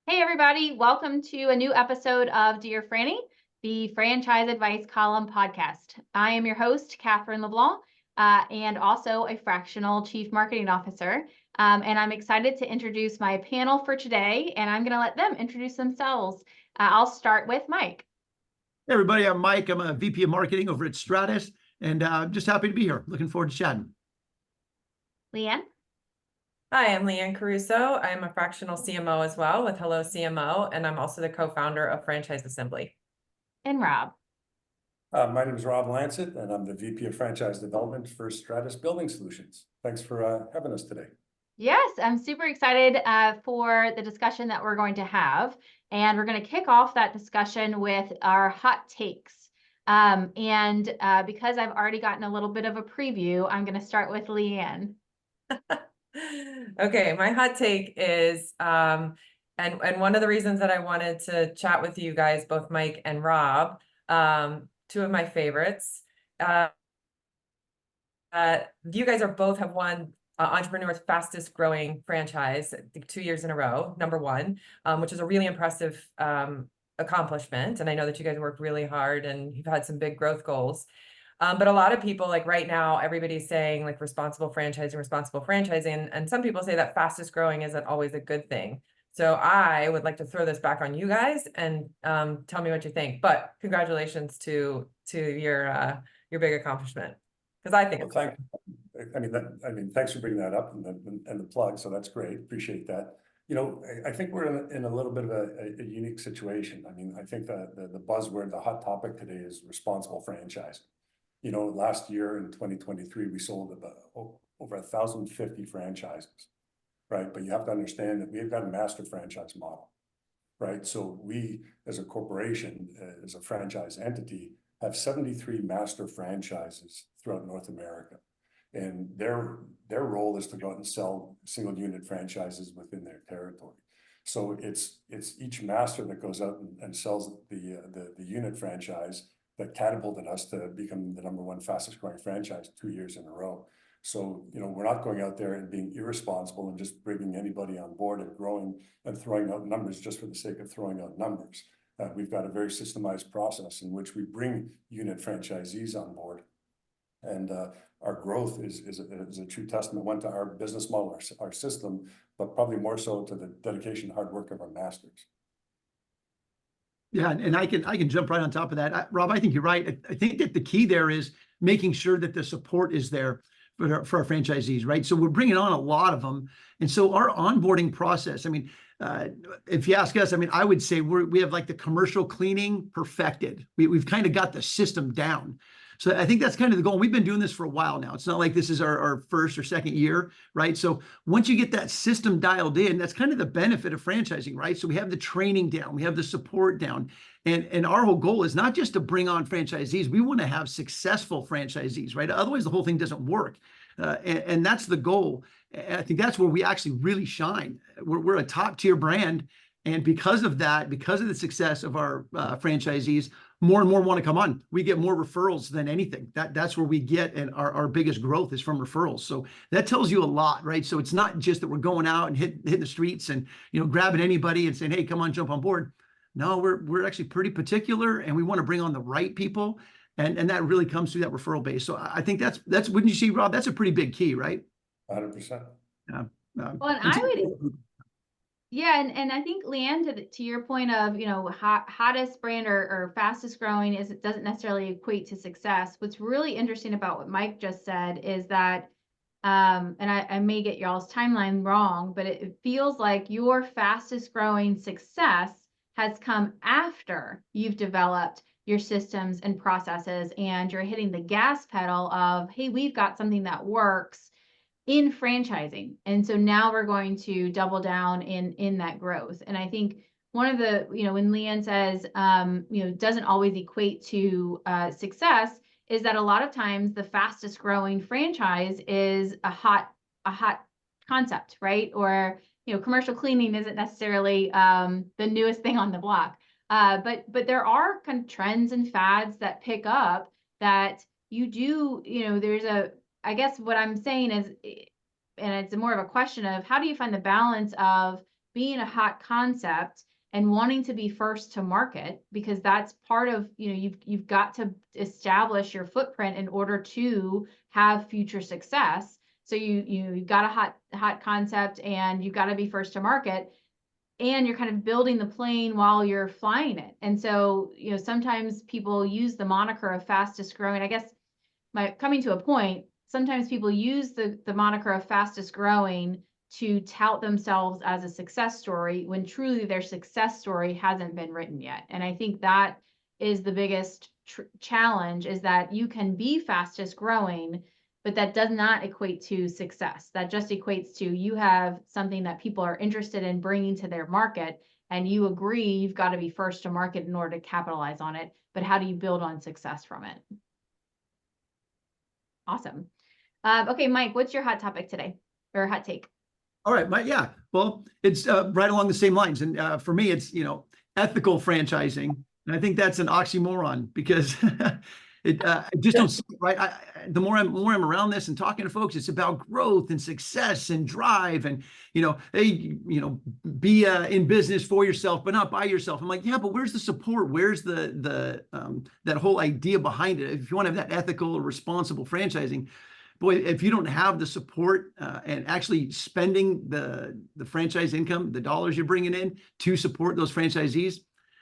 Hey everybody, welcome to a new episode of Dear Frannie, the Franchise Advice Column podcast. I am your host, Catherine LeBlanc, and also a fractional Chief Marketing Officer. And I'm excited to introduce my panel for today, and I'm going to let them introduce themselves. I'll start with Mike. Hey everybody, I'm Mike. I'm a VP of Marketing over at Stratus, and I'm just happy to be here. Looking forward to chatting. Liane. Hi, I'm Liane Caruso. I'm a fractional CMO as well with Hello CMO, and I'm also the co-founder of Franchise Assembly. And Rob. My name is Rob Lancit, and I'm the VP of Franchise Development for Stratus Building Solutions. Thanks for having us today. Yes, I'm super excited for the discussion that we're going to have. And we're going to kick off that discussion with our hot takes. Because I've already gotten a little bit of a preview, I'm going to start with Liane. Okay, my hot take is, and one of the reasons that I wanted to chat with you guys, both Mike and Rob, two of my favorites. You guys are both have won Entrepreneur's fastest growing franchise, I think 2 years in a row, #1, which is a really impressive accomplishment. And I know that you guys worked really hard and you've had some big growth goals. But a lot of people, like right now, everybody's saying like responsible franchising, and some people say that fastest growing isn't always a good thing. So I would like to throw this back on you guys and tell me what you think. But congratulations to your big accomplishment, because I think Well, thanks for bringing that up and the plug. So that's great. Appreciate that. You know, I think we're in a little bit of a unique situation. I mean, I think the buzzword, the hot topic today is responsible franchising. You know, last year in 2023, we sold about over 1,050 franchises, right? But you have to understand that we've got a master franchise model, right? So we, as a corporation, as a franchise entity, have 73 master franchises throughout North America. And their role is to go out and sell single unit franchises within their territory. So it's each master that goes out and sells the unit franchise that catapulted us to become the #1 fastest growing franchise 2 years in a row. So, you know, we're not going out there and being irresponsible and just bringing anybody on board and growing and throwing out numbers just for the sake of throwing out numbers. We've got a very systemized process in which we bring unit franchisees on board. And our growth is a true testament, one, to our business model, our system, but probably more so to the dedication and hard work of our masters. Yeah, and I can jump right on top of that. Rob, I think you're right. I think that the key there is making sure that the support is there for our franchisees, right? So we're bringing on a lot of them. And so our onboarding process, I mean, if you ask us, I mean, I would say we have like the commercial cleaning perfected. We've kind of got the system down. So I think that's kind of the goal. We've been doing this for a while now. It's not like this is our first or second year, right? So once you get that system dialed in, that's kind of the benefit of franchising, right? So we have the training down, we have the support down. And our whole goal is not just to bring on franchisees. We want to have successful franchisees, right? Otherwise, the whole thing doesn't work. And that's the goal. And I think that's where we actually really shine. We're a top tier brand. And because of that, because of the success of our franchisees, more and more want to come on. We get more referrals than anything. That's where we get, and our biggest growth is from referrals. So that tells you a lot, right? So it's not just that we're going out and hitting the streets and, you know, grabbing anybody and saying, hey, come on, jump on board. No, we're actually pretty particular, and we want to bring on the right people, and that really comes through that referral base. So I think that's wouldn't you see, Rob? That's a pretty big key, right? 100%. Yeah. Well, and I would. Yeah, and I think, Liane, to your point of, you know, hottest brand or fastest growing it doesn't necessarily equate to success. What's really interesting about what Mike just said is that, and I may get y'all's timeline wrong, but it feels like your fastest growing success has come after you've developed your systems and processes, and you're hitting the gas pedal of, hey, we've got something that works in franchising. And so now we're going to double down in that growth. And I think one of the, you know, when Liane says, you know, doesn't always equate to success, is that a lot of times the fastest growing franchise is a hot concept, right? Or, you know, commercial cleaning isn't necessarily the newest thing on the block. But there are kind of trends and fads that pick up that you do, you know, there's I guess what I'm saying is, and it's more of a question of how do you find the balance of being a hot concept and wanting to be first to market, because that's part of, you've got to establish your footprint in order to have future success. So you've got a hot concept and you've got to be first to market, and you're kind of building the plane while you're flying it. And so, sometimes people use the moniker of fastest growing. I guess coming to a point, sometimes people use the moniker of fastest growing to tout themselves as a success story, when truly their success story hasn't been written yet. And I think that is the biggest challenge, is that you can be fastest growing, but that does not equate to success. That just equates to you have something that people are interested in bringing to their market, and you agree you've got to be first to market in order to capitalize on it. But how do you build on success from it? Awesome. Okay, Mike, what's your hot topic today, or hot take? All right, yeah. Well, it's right along the same lines, and for me, it's ethical franchising, and I think that's an oxymoron, because I just don't see it, right. The more I'm around this and talking to folks, it's about growth and success and drive, and hey, be in business for yourself, but not by yourself. I'm like, yeah, but where's the support? Where's the that whole idea behind it? If you want to have that ethical or responsible franchising, boy, if you don't have the support and actually spending the franchise income, the dollars you're bringing in to support those franchisees,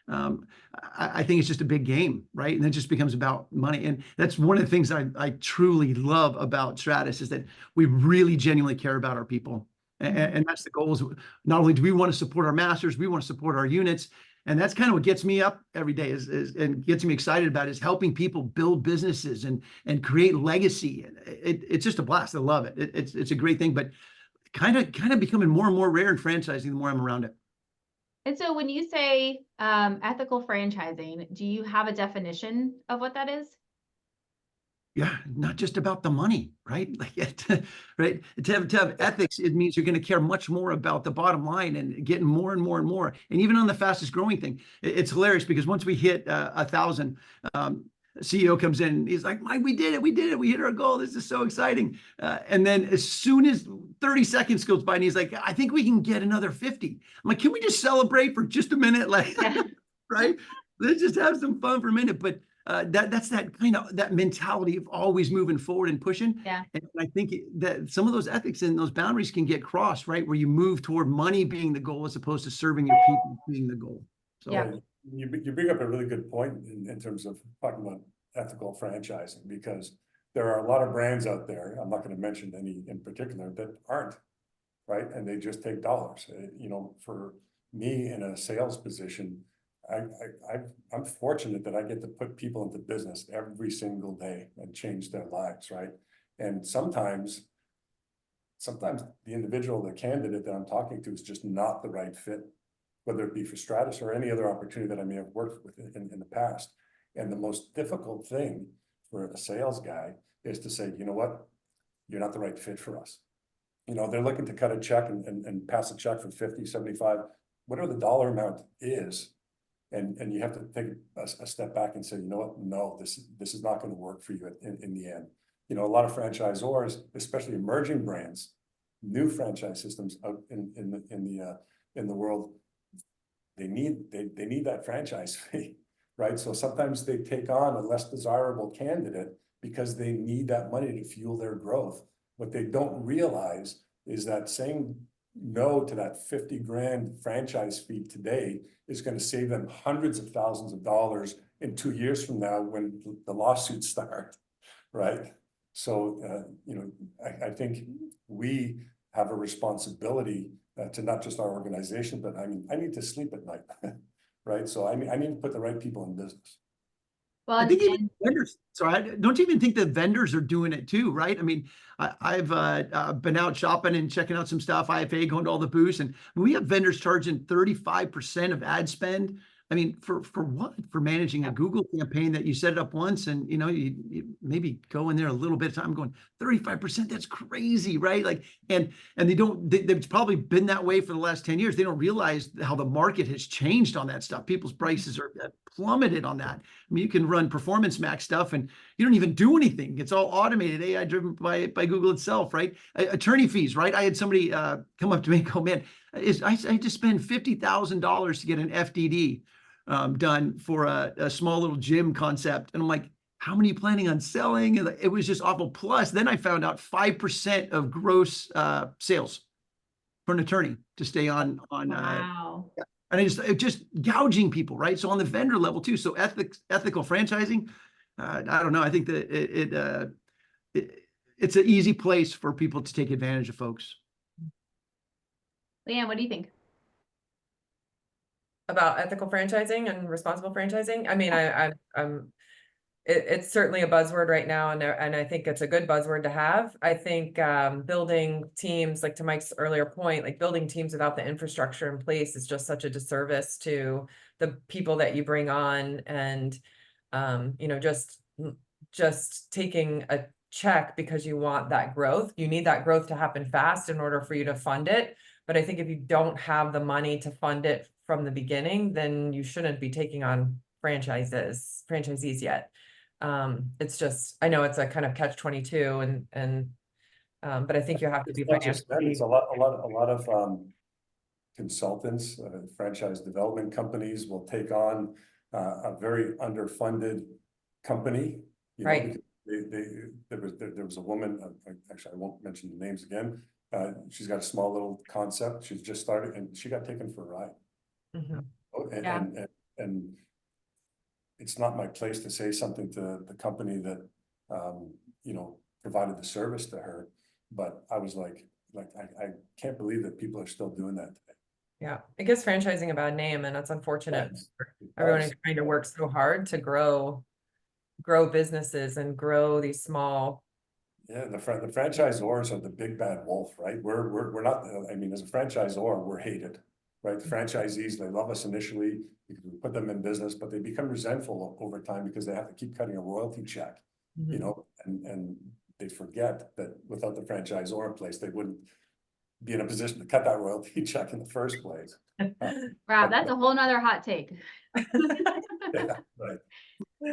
I think it's just a big game, right? And it just becomes about money. And that's one of the things I truly love about Stratus, is that we really genuinely care about our people. And that's the goal. Is not only do we want to support our masters, we want to support our units. And that's kind of what gets me up every day, and gets me excited about, is helping people build businesses and create legacy. It's just a blast. I love it. It's a great thing, but kind of becoming more and more rare in franchising the more I'm around it. And so when you say ethical franchising, do you have a definition of what that is? Yeah, not just about the money, right? Right. To have ethics, it means you're going to care much more about the bottom line and getting more and more and more. And even on the fastest growing thing, it's hilarious, because once we hit 1,000, CEO comes in and he's like, Mike, we did it. We hit our goal. This is so exciting. And then as soon as 30 seconds goes by, and he's like, I think we can get another 50. I'm like, can we just celebrate for just a minute? Like, right? Let's just have some fun for a minute. But that's that kind of that mentality of always moving forward and pushing. Yeah. And I think that some of those ethics and those boundaries can get crossed, right? Where you move toward money being the goal as opposed to serving your people being the goal. So Yeah. You bring up a really good point in terms of talking about ethical franchising, because there are a lot of brands out there, I'm not going to mention any in particular, that aren't, right? And they just take dollars. For me in a sales position, I'm fortunate that I get to put people into business every single day and change their lives, right? And sometimes the individual, the candidate that I'm talking to, is just not the right fit, whether it be for Stratus or any other opportunity that I may have worked with in the past. And the most difficult thing for a sales guy is to say, you know what, you're not the right fit for us. They're looking to cut a check and pass a check for 50, 75, whatever the dollar amount is. And you have to take a step back and say, you know what, no, this is not going to work for you in the end. A lot of franchisors, especially emerging brands, new franchise systems out in the world, they need that franchise fee, right? So sometimes they take on a less desirable candidate because they need that money to fuel their growth. What they don't realize is that saying no to that 50 grand franchise fee today is going to save them hundreds of thousands of dollars in 2 years from now when the lawsuits start, right? So, I think we have a responsibility to not just our organization, but I need to sleep at night, right? So I need to put the right people in business. Well, I think even vendors, don't you even think the vendors are doing it too, right? I mean, I've been out shopping and checking out some stuff, IFA, going to all the booths, and we have vendors charging 35% of ad spend. I mean, for what? For managing a Google campaign that you set it up once and, you maybe go in there a little bit of time going 35%, that's crazy, right? Like, and they've probably been that way for the last 10 years. They don't realize how the market has changed on that stuff. People's prices are plummeted on that. I mean, you can run Performance Max stuff and you don't even do anything. It's all automated, AI driven by Google itself, right? Attorney fees, right? I had somebody come up to me and go, man, is I had to spend $50,000 to get an FDD done for a small little gym concept. And I'm like, how many are you planning on selling? And it was just awful. Plus, then I found out 5% of gross sales for an attorney to stay on. Wow. And it just gouging people, right? So on the vendor level too. So ethical franchising, I don't know. I think that it's an easy place for people to take advantage of folks. Liane, what do you think? About ethical franchising and responsible franchising? I mean, it's certainly a buzzword right now, and I think it's a good buzzword to have. I think building teams, like to Mike's earlier point, like building teams without the infrastructure in place is just such a disservice to the people that you bring on, and you know, just taking a check because you want that growth. You need that growth to happen fast in order for you to fund it. But I think if you don't have the money to fund it from the beginning, then you shouldn't be taking on franchisees yet. It's just, I know it's a kind of catch-22, but I think you have to be It's not just that, financially. it's a lot of consultants, franchise development companies will take on a very underfunded company. You know, Right. because there was a woman, actually I won't mention the names again. She's got a small little concept. She's just started and she got taken for a ride. Mhm. And it's not my place to say something to the company that, you know, provided the service to her. But I was like I can't believe that people are still doing that today. Yeah, it gives franchising a bad name, and it's unfortunate. Yes, it Everyone does. is trying to work so hard to grow businesses and grow these small. Yeah, the franchisors are the big bad wolf, right? We're not, I mean, as a franchisor, we're hated, right? The franchisees, they love us initially because we put them in business, but they become resentful over time because they have to keep cutting a royalty check, you know, and they forget that without the franchisor in place, they wouldn't be in a position to cut that royalty check in the first place. Rob, that's a whole nother hot take. Yeah, right.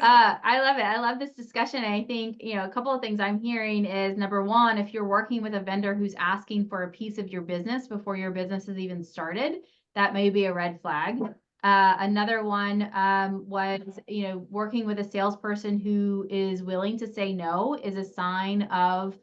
I love it. I love this discussion. I think, you know, a couple of things I'm hearing is number one, if you're working with a vendor who's asking for a piece of your business before your business is even started, that may be a red flag. Another one was, you know, working with a salesperson who is willing to say no is a sign of,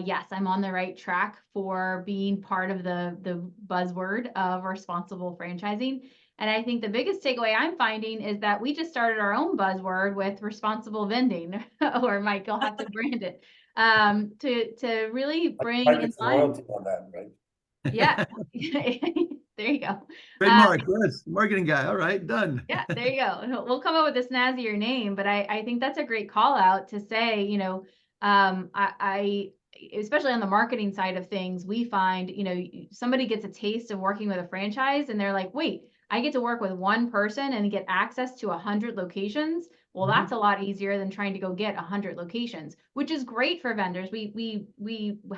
yes, I'm on the right track for being part of the buzzword of responsible franchising. And I think the biggest takeaway I'm finding is that we just started our own buzzword with responsible vending, or Mike, you'll have to brand it, to really bring I in get line. royalty on that, right? Yeah, there you go. Trademark, yes, marketing guy. All right, done. Yeah, there you go. We'll come up with a snazzier name, but I think that's a great call out to say, you know, I especially on the marketing side of things, we find, you know, somebody gets a taste of working with a franchise and they're like, wait, I get to work with one person and get access to 100 locations. Well, that's a lot easier than trying to go get 100 locations, which is great for vendors. We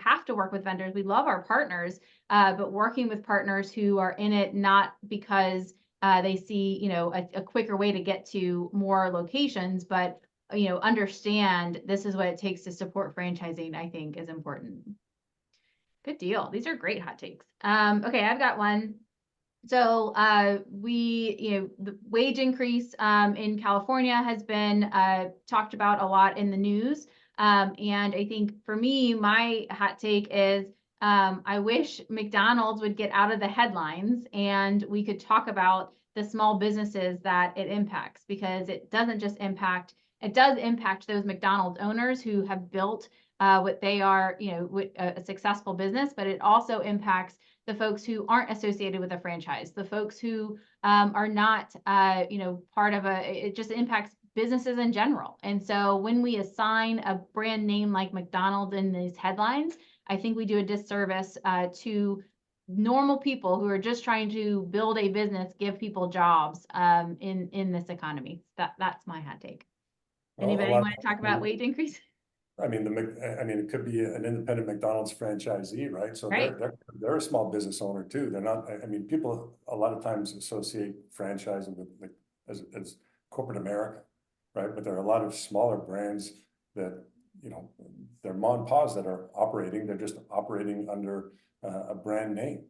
have to work with vendors. We love our partners, but working with partners who are in it not because they see, you know, a quicker way to get to more locations, but you know, understand this is what it takes to support franchising, I think is important. Good deal. These are great hot takes. Okay, I've got one. So you know, the wage increase in California has been talked about a lot in the news. And I think for me, my hot take is I wish McDonald's would get out of the headlines and we could talk about the small businesses that it impacts, because it doesn't just impact, it does impact those McDonald's owners who have built what they are, you know, with a successful business, but it also impacts the folks who aren't associated with a franchise, the folks who are not, you know, part of it just impacts businesses in general. And so when we assign a brand name like McDonald's in these headlines, I think we do a disservice to normal people who are just trying to build a business, give people jobs in this economy. That's my hot take. Anybody want to talk about wage increase? I mean, it could be an independent McDonald's franchisee, right? So Right. they're a small business owner too. They're not, I mean, people a lot of times associate franchising with like as corporate America, right? But there are a lot of smaller brands that, you know, they're mom and pops that are operating. They're just operating under a brand name.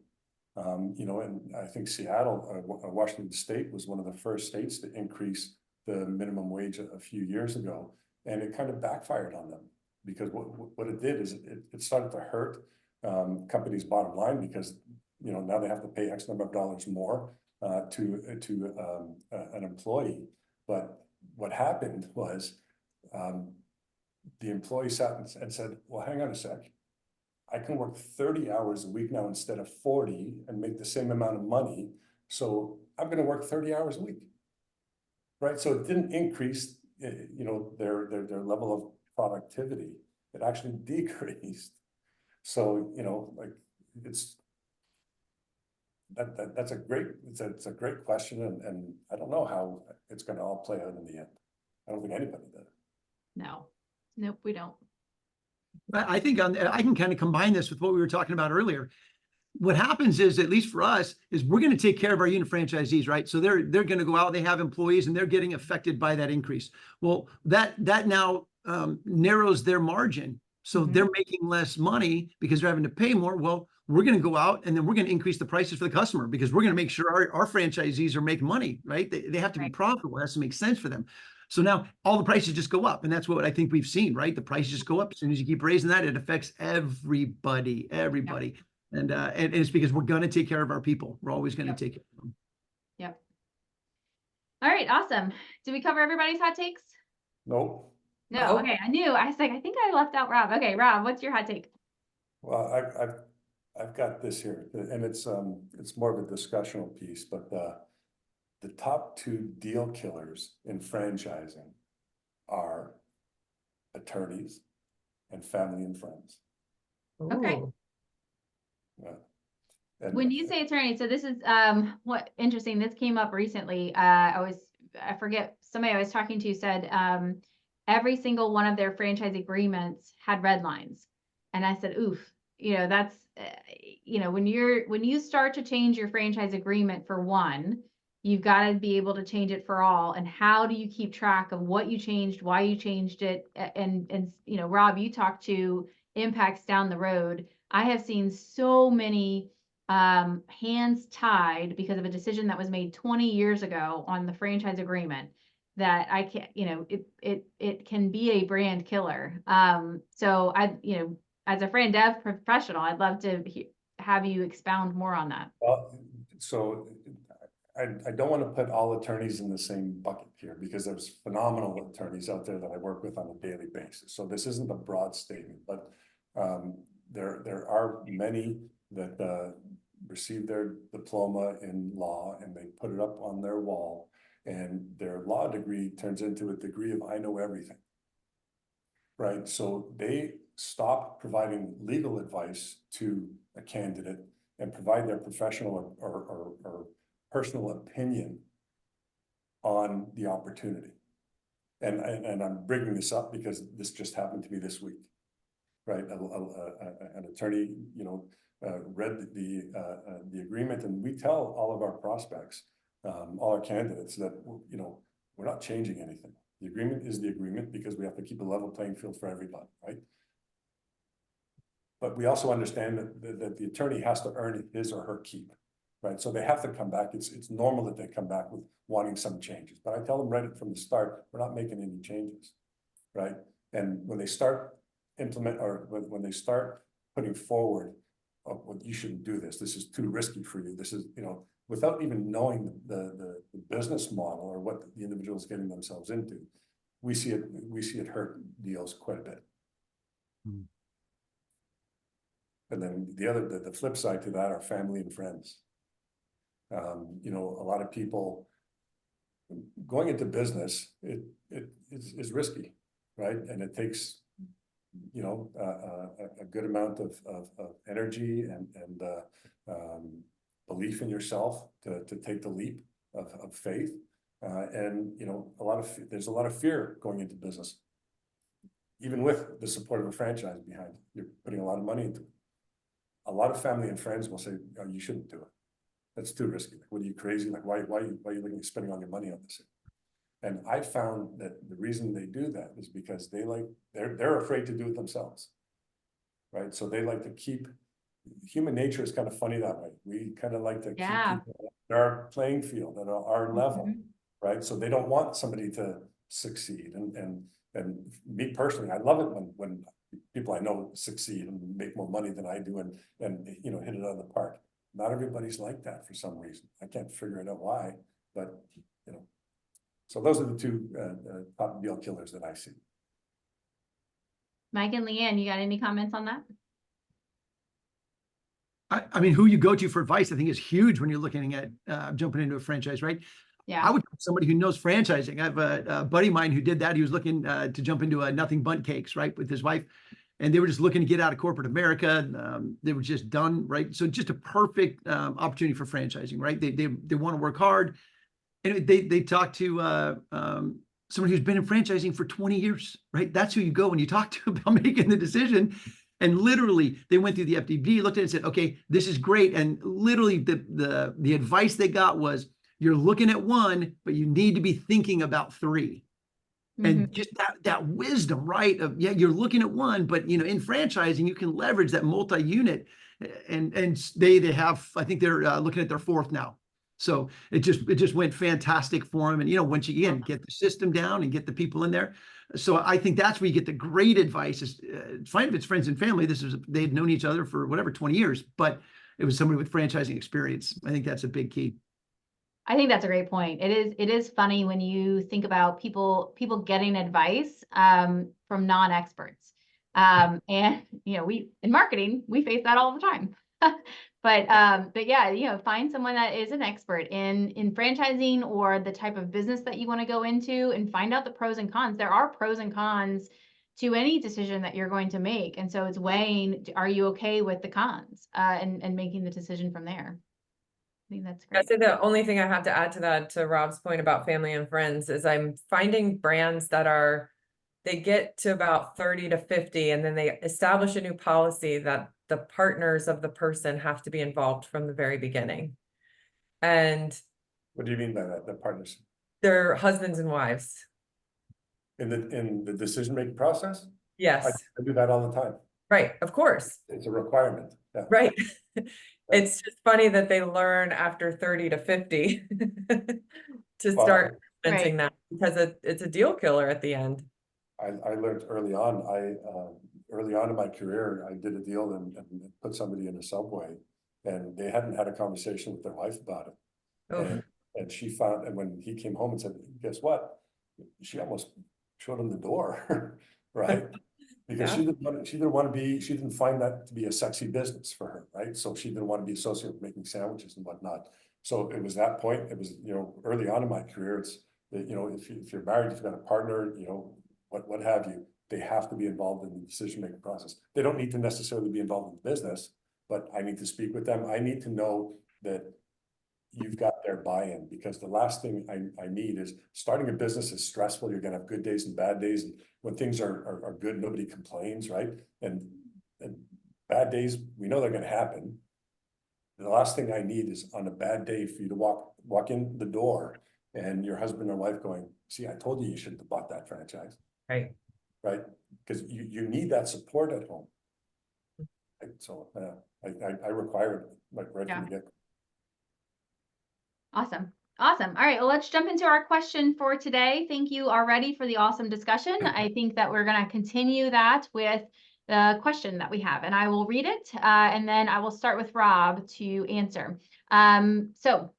You know, and I think Seattle, Washington State was one of the first states to increase the minimum wage a few years ago, and it kind of backfired on them because what it did is it started to hurt companies' bottom line because, you know, now they have to pay X number of dollars more to an employee. But what happened was the employee sat and said, well, hang on a sec. I can work 30 hours a week now instead of 40 and make the same amount of money. So I'm going to work 30 hours a week. Right. So it didn't increase, you know, their level of productivity. It actually decreased. So, you know, like that's a great, it's a great question. And I don't know how it's going to all play out in the end. I don't think anybody does. No, nope, we don't. I think I can kind of combine this with what we were talking about earlier. What happens is, at least for us, is we're going to take care of our unit franchisees, right? So they're going to go out, they have employees, and they're getting affected by that increase. Well, that now narrows their margin. So they're making less money because they're having to pay more. Well, we're going to go out and then we're going to increase the prices for the customer because we're going to make sure our franchisees are making money, right? They have to be profitable. It has to make sense for them. So now all the prices just go up. And that's what I think we've seen, right? The prices just go up. As soon as you keep raising that, it affects everybody. Yep. And it's because we're going to take care of our people. We're always going to take care of them. Yep. All right. Awesome. Did we cover everybody's hot takes? Nope. No. Okay. I knew. I was like, I think I left out Rob. Okay, Rob, what's your hot take? Well, I've got this here, and it's more of a discussional piece, but the top two deal killers in franchising are attorneys and family and friends. Okay. Ooh. Yeah. And When you say attorney, so this is what interesting. This came up recently. I forget, somebody I was talking to said every single one of their franchise agreements had red lines, and I said, oof, you know, that's you know, when you start to change your franchise agreement for one, you've got to be able to change it for all. And how do you keep track of what you changed, why you changed it, and you know, Rob, you talked to impacts down the road. I have seen so many hands tied because of a decision that was made 20 years ago on the franchise agreement that I can't, you know, it can be a brand killer. So you know, as a Fran Dev professional, I'd love to have you expound more on that. Well, so I don't want to put all attorneys in the same bucket here because there's phenomenal attorneys out there that I work with on a daily basis. So this isn't a broad statement, but there are many that receive their diploma in law and they put it up on their wall, and their law degree turns into a degree of I know everything. Right. So they stop providing legal advice to a candidate and provide their professional or personal opinion on the opportunity. And I'm bringing this up because this just happened to me this week. Right. An attorney, you know, read the agreement, and we tell all of our prospects, all our candidates that, you know, we're not changing anything. The agreement is the agreement because we have to keep a level playing field for everybody, right? But we also understand that the attorney has to earn his or her keep, right? So they have to come back. It's normal that they come back with wanting some changes. But I tell them right from the start, we're not making any changes, right? And when they start when they start putting forward, oh, well, you shouldn't do this. This is too risky for you. This is, you know, without even knowing the business model or what the individual is getting themselves into, we see it hurt deals quite a bit. Hmm. And then the flip side to that are family and friends. You know, a lot of people going into business, it is risky, right? And it takes, you know, a good amount of energy and belief in yourself to take the leap of faith. And, you know, there's a lot of fear going into business. Even with the support of a franchise behind it, you're putting a lot of money into it. A lot of family and friends will say, oh, you shouldn't do it. That's too risky. Like, what are you, crazy? Like, why are you looking at spending all your money on this? And I found that the reason they do that is because they're afraid to do it themselves. Right. So they like to keep human nature is kind of funny that way. We kind of like to keep Yeah. people at our playing field, at our level, Mhm. right? So they don't want somebody to succeed. And me personally, I love it when people I know succeed and make more money than I do and you know, hit it out of the park. Not everybody's like that for some reason. I can't figure it out why, but you know. So those are the two top deal killers that I see. Mike and Leanne, you got any comments on that? I mean, who you go to for advice, I think is huge when you're looking at jumping into a franchise, right? Yeah. I would go to somebody who knows franchising. I have a buddy of mine who did that. He was looking to jump into a nothing bundt cakes, right, with his wife. And they were just looking to get out of corporate America. They were just done, right? So just a perfect opportunity for franchising, right? They want to work hard. And they talk to somebody who's been in franchising for 20 years, right? That's who you go when you talk to about making the decision. And literally, they went through the FDB, looked at it and said, okay, this is great. And literally, the advice they got was, you're looking at one, but you need to be thinking about three. And Mhm. just that wisdom, right? Of, yeah, you're looking at one, but you know, in franchising, you can leverage that multi-unit. And they have, I think they're looking at their fourth now. So it just went fantastic for them. And you know, once you again get the system down and get the people in there. So I think that's where you get the great advice. Is fine if it's friends and family. They'd known each other for whatever 20 years, but it was somebody with franchising experience. I think that's a big key. I think that's a great point. It is funny when you think about people getting advice from non-experts. And you know, we in marketing, we face that all the time. But yeah, you know, find someone that is an expert in franchising or the type of business that you want to go into and find out the pros and cons. There are pros and cons to any decision that you're going to make. And so it's weighing, are you okay with the cons and making the decision from there. I think that's great. I'd say the only thing I have to add to that, to Rob's point about family and friends, is I'm finding brands that they get to about 30 to 50 and then they establish a new policy that the partners of the person have to be involved from the very beginning. And What do you mean by that? The partners they're husbands and wives. in the decision-making process? Yes, I do that all the time. right, of course, It's a requirement. Yeah. right. It's just funny that they learn after 30 to 50 to start implementing that, because it's a deal killer at the end. I learned early on. Early on in my career, I did a deal and put somebody in a Subway, and they hadn't had a conversation with their wife about it. Oh, And she found, and when he came home and said, guess what? She almost showed him the door, right? Because Yeah. she didn't want to be, she didn't find that to be a sexy business for her, right? So she didn't want to be associated with making sandwiches and whatnot. So it was that point. It was, you know, early on in my career, it's, you know, if you're married, if you've got a partner, you know, what have you, they have to be involved in the decision-making process. They don't need to necessarily be involved in the business, but I need to speak with them. I need to know that you've got their buy-in, because the last thing I need is, starting a business is stressful. You're gonna have good days and bad days, and when things are good, nobody complains, right? And bad days, we know they're gonna happen. The last thing I need is on a bad day for you to walk in the door and your husband or wife going, see, I told you shouldn't have bought that franchise. right. Right? Because you need that support at home. Right? So I require it, like right from the get. Awesome. Awesome. All right. Well, let's jump into our question for today. Thank you already for the awesome discussion. I think that we're going to continue that with the question that we have, and I will read it and then I will start with Rob to answer. So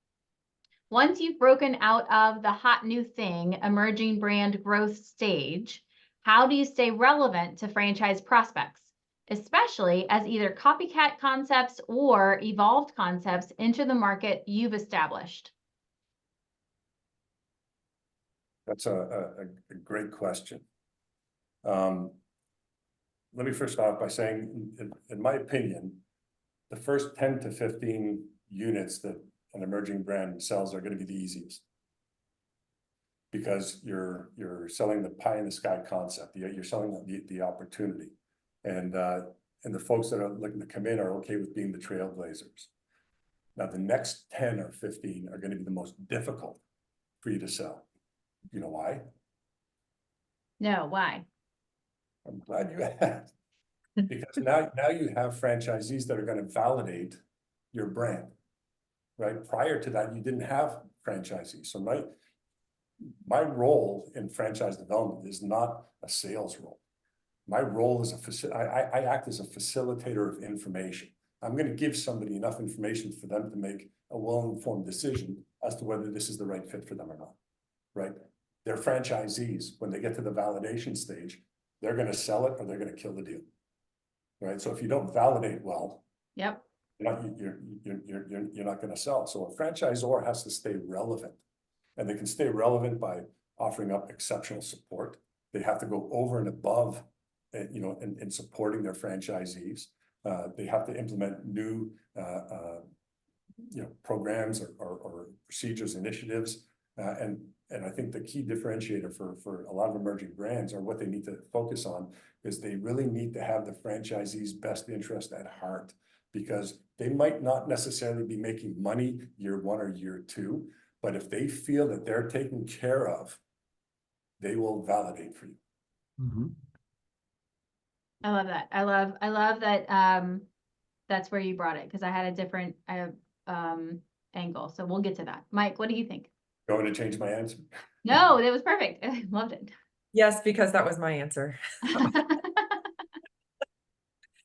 once you've broken out of the hot new thing, emerging brand growth stage, how do you stay relevant to franchise prospects, especially as either copycat concepts or evolved concepts enter the market you've established? That's a great question. Let me first start by saying, in my opinion, the first 10 to 15 units that an emerging brand sells are going to be the easiest, because you're selling the pie in the sky concept. You're selling the opportunity, and the folks that are looking to come in are okay with being the trailblazers. Now, the next 10 or 15 are going to be the most difficult for you to sell. You know why? No, why? I'm glad you asked. Because now you have franchisees that are gonna validate your brand, right? Prior to that, you didn't have franchisees. So my role in franchise development is not a sales role. My role is I act as a facilitator of information. I'm gonna give somebody enough information for them to make a well-informed decision as to whether this is the right fit for them or not, right? Their franchisees, when they get to the validation stage, they're gonna sell it or they're gonna kill the deal, right? So if you don't validate well, Yep. you're not gonna sell. So a franchisor has to stay relevant, and they can stay relevant by offering up exceptional support. They have to go over and above, in supporting their franchisees. They have to implement new, programs or procedures, initiatives, and I think the key differentiator for a lot of emerging brands, or what they need to focus on, is they really need to have the franchisee's best interest at heart, because they might not necessarily be making money year 1 or year 2, but if they feel that they're taken care of, they will validate for you. Mhm. I love that. I love that that's where you brought it, because I had a different angle. So we'll get to that. Mike, what do you think? Going to change my answer? No, that was perfect. I loved it. Yes, because that was my answer.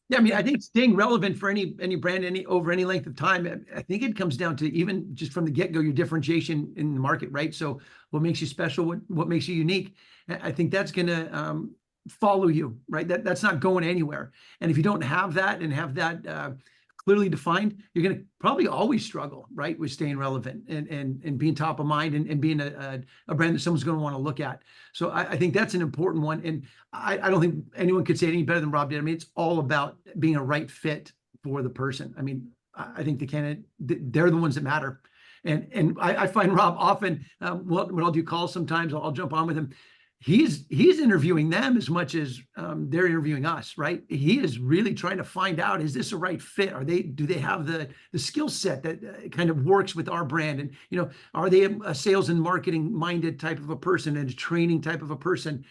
Yeah, I mean, I think staying relevant for any brand, over any length of time, I think it comes down to, even just from the get-go, your differentiation in the market, right? So what makes you special, what makes you unique? I think that's gonna follow you, right? That's not going anywhere. And if you don't have that, and have that clearly defined, you're gonna probably always struggle, right, with staying relevant and being top of mind, and being a brand that someone's gonna want to look at. So I think that's an important one. And I don't think anyone could say it any better than Rob did. I mean, it's all about being a right fit for the person. I mean, I think the candidate, they're the ones that matter. And I find Rob often, when I'll do calls, sometimes I'll jump on with him. He's interviewing them as much as they're interviewing us, right? He is really trying to find out, is this a right fit? Do they have the skill set that kind of works with our brand? And, are they a sales and marketing minded type of a person, and a training type of a person?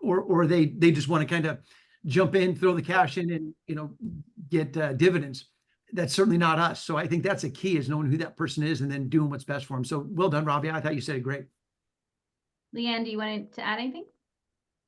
Or they just want to kind of jump in, throw the cash in, and, get dividends. That's certainly not us. So I think that's a key, is knowing who that person is, and then doing what's best for them. So well done, Robbie. I thought you said it great. Liane, do you want to add anything?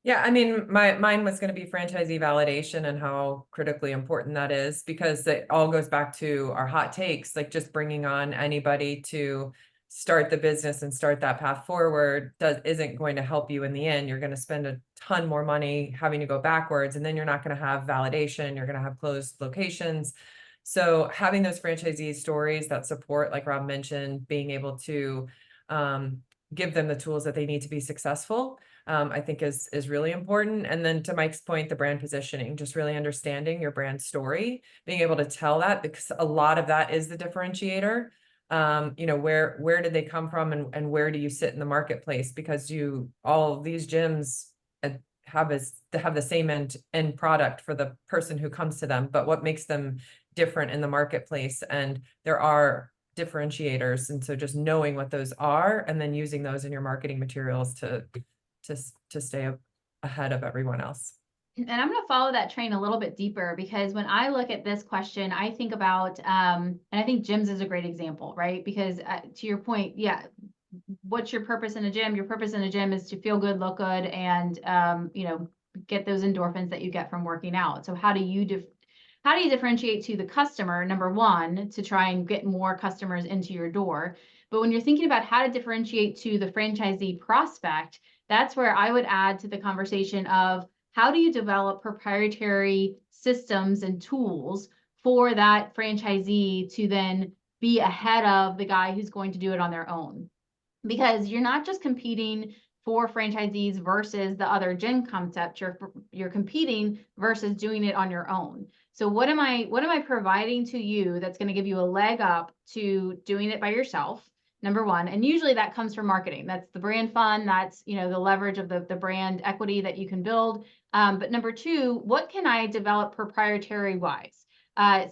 Yeah, I mean, mine was going to be franchisee validation, and how critically important that is, because it all goes back to our hot takes, like just bringing on anybody to start the business and start that path forward isn't going to help you in the end. You're going to spend a ton more money having to go backwards, and then you're not going to have validation. You're going to have closed locations. So having those franchisee stories, that support, like Rob mentioned, being able to give them the tools that they need to be successful, I think is really important. And then to Mike's point, the brand positioning, just really understanding your brand story, being able to tell that, because a lot of that is the differentiator. Where did they come from, and where do you sit in the marketplace? Because all these gyms have the same end product for the person who comes to them, but what makes them different in the marketplace? And there are differentiators, and so just knowing what those are, and then using those in your marketing materials to stay ahead of everyone else. And I'm going to follow that train a little bit deeper, because when I look at this question, I think about, and I think gyms is a great example, right? Because to your point, yeah, what's your purpose in a gym? Your purpose in a gym is to feel good, look good, and get those endorphins that you get from working out. So how do you differentiate to the customer, number one, to try and get more customers into your door? But when you're thinking about how to differentiate to the franchisee prospect, that's where I would add to the conversation of, how do you develop proprietary systems and tools for that franchisee to then be ahead of the guy who's going to do it on their own? Because you're not just competing for franchisees versus the other gym concept, you're competing versus doing it on your own. So what am I providing to you that's going to give you a leg up to doing it by yourself? Number one, and usually that comes from marketing. That's the brand fund. That's, the leverage of the brand equity that you can build. But number two, what can I develop proprietary wise?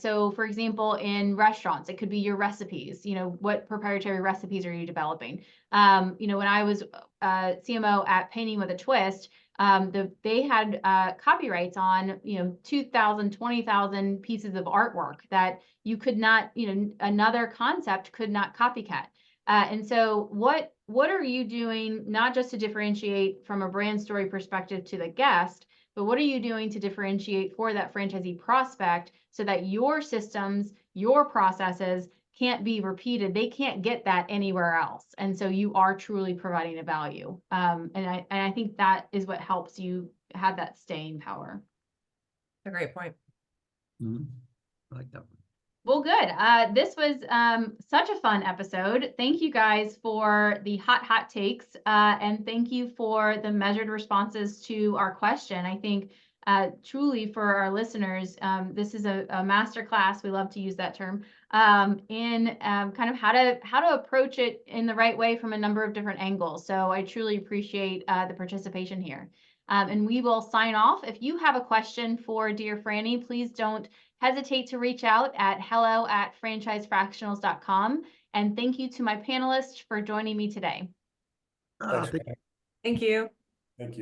So for example, in restaurants, it could be your recipes. What proprietary recipes are you developing? When I was CMO at Painting with a Twist, they had copyrights on, 2,000, 20,000 pieces of artwork that you could not, another concept could not copycat. And so what are you doing, not just to differentiate from a brand story perspective to the guest, but what are you doing to differentiate for that franchisee prospect so that your systems, your processes can't be repeated? They can't get that anywhere else. And so you are truly providing a value. And I think that is what helps you have that staying power. A great point. Mhm. I like that one. Well, good. This was such a fun episode. Thank you guys for the hot takes, and thank you for the measured responses to our question. I think truly for our listeners, this is a masterclass. We love to use that term in kind of how to approach it in the right way from a number of different angles. So I truly appreciate the participation here. And we will sign off. If you have a question for Dear Frannie, please don't hesitate to reach out at hello@franchisefractionals.com. And thank you to my panelists for joining me today. Ah, Pleasure. Thank you.